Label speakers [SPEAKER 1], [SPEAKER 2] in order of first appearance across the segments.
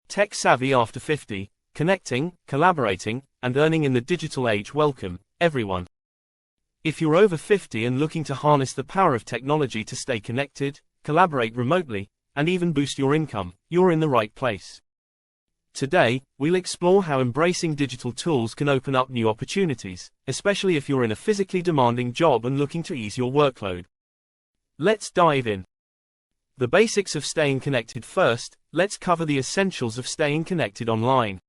[SPEAKER 1] Tech savvy after 50, connecting, collaborating, and earning in the digital age. Welcome, everyone. If you're over 50 and looking to harness the power of technology to stay connected, collaborate remotely, and even boost your income, you're in the right place. Today, we'll explore how embracing digital tools can open up new opportunities, especially if you're in a physically demanding job and looking to ease your workload. Let's dive in. The basics of staying connected. First, let's cover the essentials of staying connected online.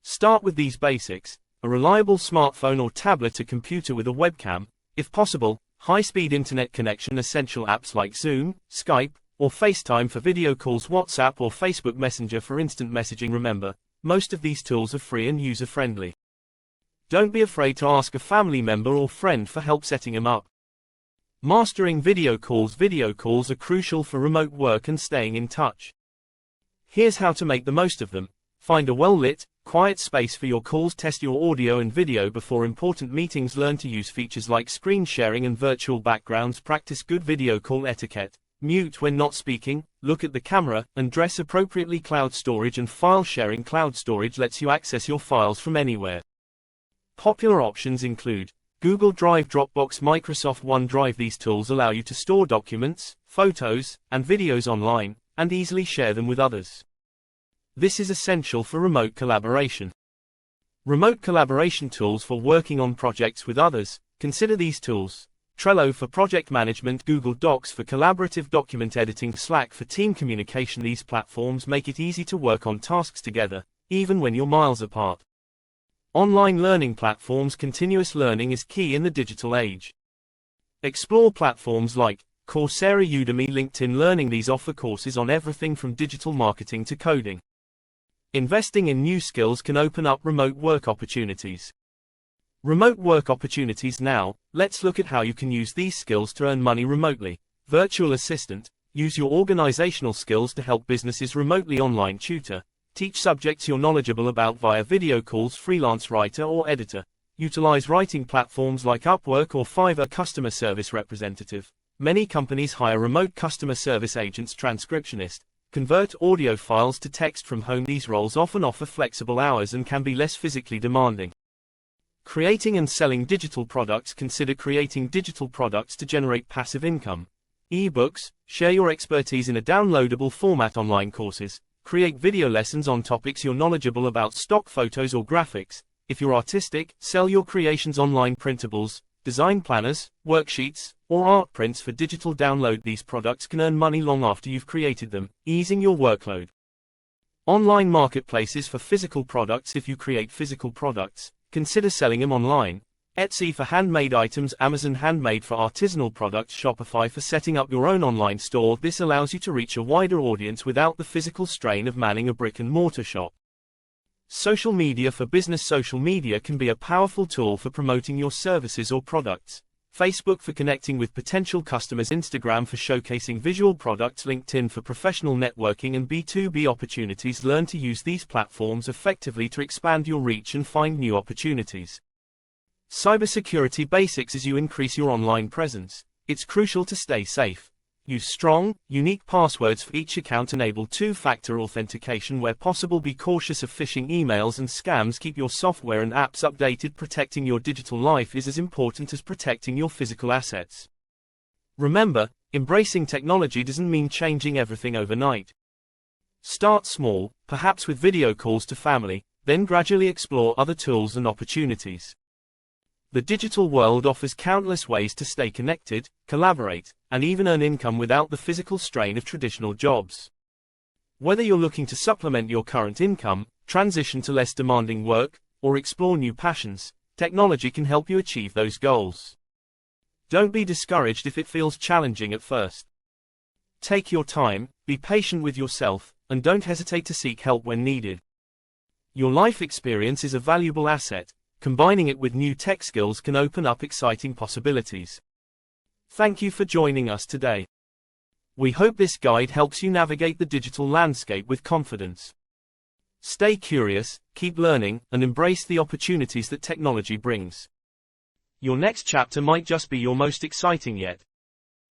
[SPEAKER 1] Start with these basics: a reliable smartphone or tablet, a computer with a webcam, if possible, high-speed internet connection, essential apps like Zoom, Skype, or FaceTime for video calls, WhatsApp or Facebook Messenger for instant messaging. Remember, most of these tools are free and user-friendly. Don't be afraid to ask a family member or friend for help setting them up. Mastering video calls. Video calls are crucial for remote work and staying in touch. Here's how to make the most of them. Find a well-lit, quiet space for your calls. Test your audio and video before important meetings. Learn to use features like screen sharing and virtual backgrounds. Practice good video call etiquette. Mute when not speaking, look at the camera, and dress appropriately. Cloud storage and file sharing. Cloud storage lets you access your files from anywhere. Popular options include Google Drive, Dropbox, Microsoft OneDrive. These tools allow you to store documents, photos, and videos online, and easily share them with others. This is essential for remote collaboration. Remote collaboration tools for working on projects with others. Consider these tools: Trello for project management, Google Docs for collaborative document editing, Slack for team communication. These platforms make it easy to work on tasks together, even when you're miles apart. Online learning platforms. Continuous learning is key in the digital age. Explore platforms like Coursera, Udemy, LinkedIn Learning. These offer courses on everything from digital marketing to coding. Investing in new skills can open up remote work opportunities. Remote work opportunities. Now, let's look at how you can use these skills to earn money remotely. Virtual assistant. Use your organizational skills to help businesses remotely. Online tutor. Teach subjects you're knowledgeable about via video calls. Freelance writer or editor. Utilize writing platforms like Upwork or Fiverr. Customer service representative. Many companies hire remote customer service agents. Transcriptionist. Convert audio files to text from home. These roles often offer flexible hours and can be less physically demanding. Creating and selling digital products. Consider creating digital products to generate passive income. Ebooks. Share your expertise in a downloadable format. Online courses. Create video lessons on topics you're knowledgeable about. Stock photos or graphics. If you're artistic, sell your creations online. Printables, design planners, worksheets, or art prints for digital download. These products can earn money long after you've created them, easing your workload. Online marketplaces for physical products. If you create physical products, consider selling them online. Etsy for handmade items, Amazon Handmade for artisanal products, Shopify for setting up your own online store. This allows you to reach a wider audience without the physical strain of manning a brick-and-mortar shop. Social media for business. Social media can be a powerful tool for promoting your services or products. Facebook for connecting with potential customers, Instagram for showcasing visual products, LinkedIn for professional networking and B2B opportunities. Learn to use these platforms effectively to expand your reach and find new opportunities. Cybersecurity basics. As you increase your online presence, it's crucial to stay safe. Use strong, unique passwords for each account. Enable two-factor authentication where possible. Be cautious of phishing emails and scams. Keep your software and apps updated. Protecting your digital life is as important as protecting your physical assets. Remember, embracing technology doesn't mean changing everything overnight. Start small, perhaps with video calls to family, then gradually explore other tools and opportunities. The digital world offers countless ways to stay connected, collaborate, and even earn income without the physical strain of traditional jobs. Whether you're looking to supplement your current income, transition to less demanding work, or explore new passions, technology can help you achieve those goals. Don't be discouraged if it feels challenging at first. Take your time, be patient with yourself, and don't hesitate to seek help when needed. Your life experience is a valuable asset. Combining it with new tech skills can open up exciting possibilities. Thank you for joining us today. We hope this guide helps you navigate the digital landscape with confidence. Stay curious, keep learning, and embrace the opportunities that technology brings. Your next chapter might just be your most exciting yet.